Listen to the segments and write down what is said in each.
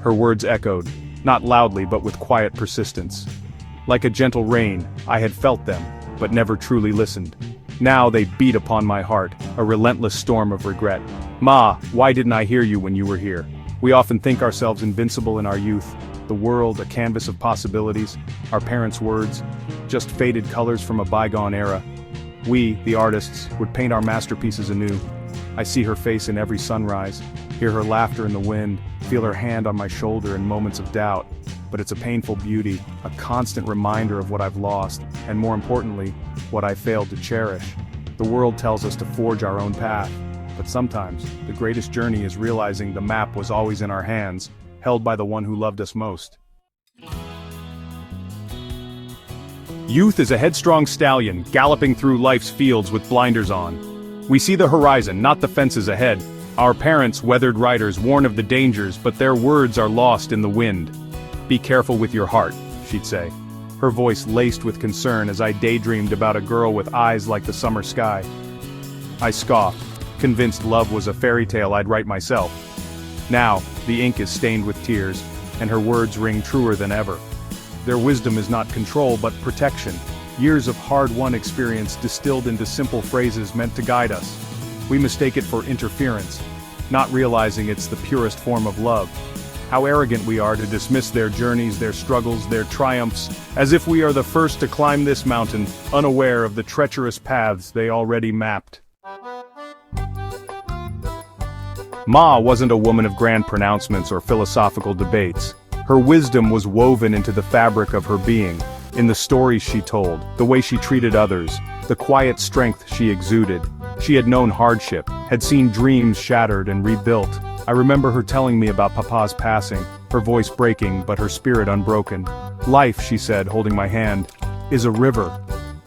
Her words echoed, not loudly but with quiet persistence. Like a gentle rain, I had felt them, but never truly listened. Now they beat upon my heart, a relentless storm of regret. Ma, why didn't I hear you when you were here? We often think ourselves invincible in our youth, the world a canvas of possibilities, our parents' words, just faded colors from a bygone era. We, the artists, would paint our masterpieces anew. I see her face in every sunrise, hear her laughter in the wind, feel her hand on my shoulder in moments of doubt. But it's a painful beauty, a constant reminder of what I've lost, and more importantly, what I failed to cherish. The world tells us to forge our own path, but sometimes, the greatest journey is realizing the map was always in our hands, held by the one who loved us most. Youth is a headstrong stallion, galloping through life's fields with blinders on. We see the horizon, not the fences ahead. Our parents, weathered riders, warn of the dangers, but their words are lost in the wind. Be careful with your heart, she'd say. Her voice laced with concern as I daydreamed about a girl with eyes like the summer sky. I scoffed, convinced love was a fairy tale I'd write myself. Now, the ink is stained with tears, and her words ring truer than ever. Their wisdom is not control but protection, years of hard-won experience distilled into simple phrases meant to guide us. We mistake it for interference, not realizing it's the purest form of love. How arrogant we are to dismiss their journeys, their struggles, their triumphs, as if we are the first to climb this mountain, unaware of the treacherous paths they already mapped. Ma wasn't a woman of grand pronouncements or philosophical debates. Her wisdom was woven into the fabric of her being, in the stories she told, the way she treated others, the quiet strength she exuded. She had known hardship, had seen dreams shattered and rebuilt. I remember her telling me about Papa's passing, her voice breaking but her spirit unbroken. Life, she said, holding my hand, is a river.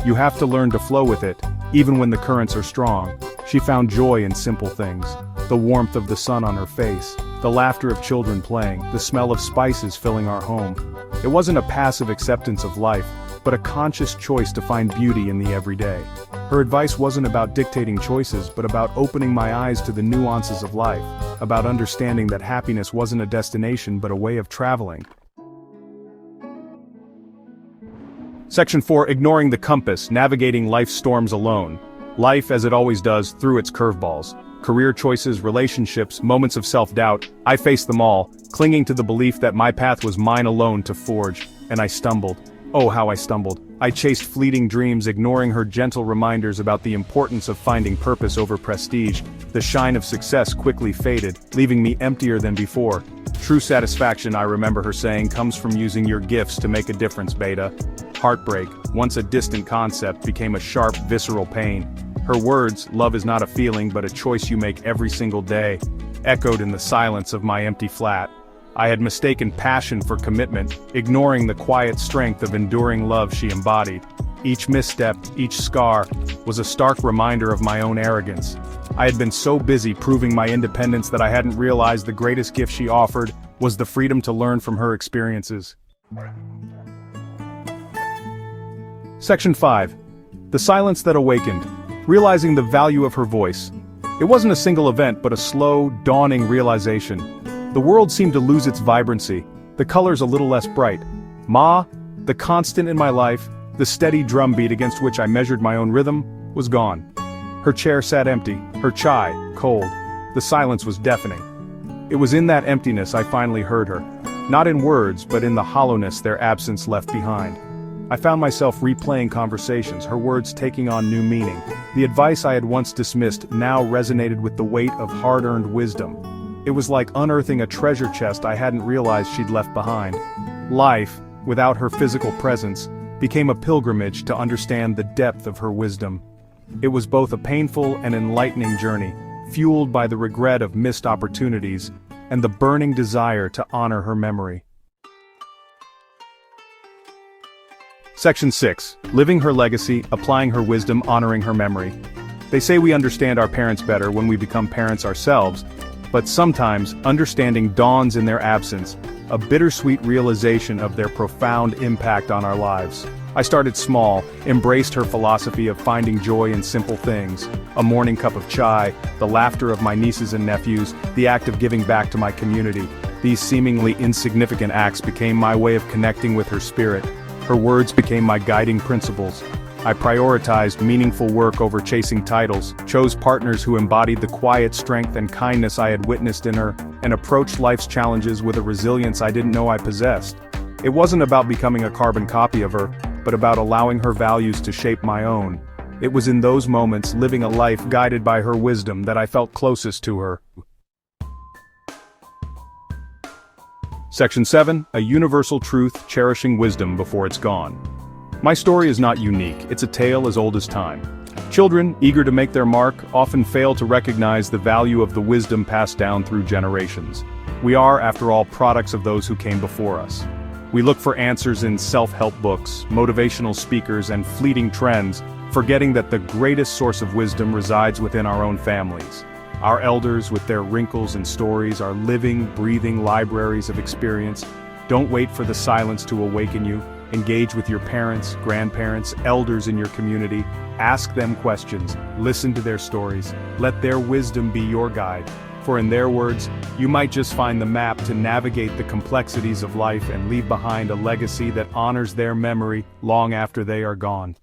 You have to learn to flow with it, even when the currents are strong. She found joy in simple things, the warmth of the sun on her face, the laughter of children playing, the smell of spices filling our home. It wasn't a passive acceptance of life, but a conscious choice to find beauty in the everyday. Her advice wasn't about dictating choices, but about opening my eyes to the nuances of life, about understanding that happiness wasn't a destination but a way of traveling. Section 4. Ignoring the compass, navigating life's storms alone. Life, as it always does, threw its curveballs. Career choices, relationships, moments of self-doubt, I faced them all, clinging to the belief that my path was mine alone to forge, and I stumbled. Oh, how I stumbled. I chased fleeting dreams, ignoring her gentle reminders about the importance of finding purpose over prestige. The shine of success quickly faded, leaving me emptier than before. True satisfaction, I remember her saying, comes from using your gifts to make a difference, Beta. Heartbreak, once a distant concept, became a sharp, visceral pain. Her words, love is not a feeling but a choice you make every single day, echoed in the silence of my empty flat. I had mistaken passion for commitment, ignoring the quiet strength of enduring love she embodied. Each misstep, each scar, was a stark reminder of my own arrogance. I had been so busy proving my independence that I hadn't realized the greatest gift she offered was the freedom to learn from her experiences. Section 5. The silence that awakened. Realizing the value of her voice. It wasn't a single event but a slow, dawning realization. The world seemed to lose its vibrancy, the colors a little less bright. Ma, the constant in my life, the steady drumbeat against which I measured my own rhythm, was gone. Her chair sat empty, her chai, cold. The silence was deafening. It was in that emptiness I finally heard her. Not in words, but in the hollowness their absence left behind. I found myself replaying conversations, her words taking on new meaning. The advice I had once dismissed now resonated with the weight of hard-earned wisdom. It was like unearthing a treasure chest I hadn't realized she'd left behind. Life, without her physical presence, became a pilgrimage to understand the depth of her wisdom. It was both a painful and enlightening journey, fueled by the regret of missed opportunities and the burning desire to honor her memory. Section 6. Living her legacy, applying her wisdom, honoring her memory. They say we understand our parents better when we become parents ourselves, but sometimes understanding dawns in their absence, a bittersweet realization of their profound impact on our lives. I started small, embraced her philosophy of finding joy in simple things, a morning cup of chai, the laughter of my nieces and nephews, the act of giving back to my community. These seemingly insignificant acts became my way of connecting with her spirit. Her words became my guiding principles. I prioritized meaningful work over chasing titles, chose partners who embodied the quiet strength and kindness I had witnessed in her, and approached life's challenges with a resilience I didn't know I possessed. It wasn't about becoming a carbon copy of her, but about allowing her values to shape my own. It was in those moments, living a life guided by her wisdom, that I felt closest to her. Section 7, a universal truth, cherishing wisdom before it's gone. My story is not unique, it's a tale as old as time. Children, eager to make their mark, often fail to recognize the value of the wisdom passed down through generations. We are, after all, products of those who came before us. We look for answers in self-help books, motivational speakers, and fleeting trends, forgetting that the greatest source of wisdom resides within our own families. Our elders, with their wrinkles and stories, are living, breathing libraries of experience. Don't wait for the silence to awaken you. Engage with your parents, grandparents, elders in your community. Ask them questions, listen to their stories, let their wisdom be your guide. For in their words, you might just find the map to navigate the complexities of life and leave behind a legacy that honors their memory long after they are gone.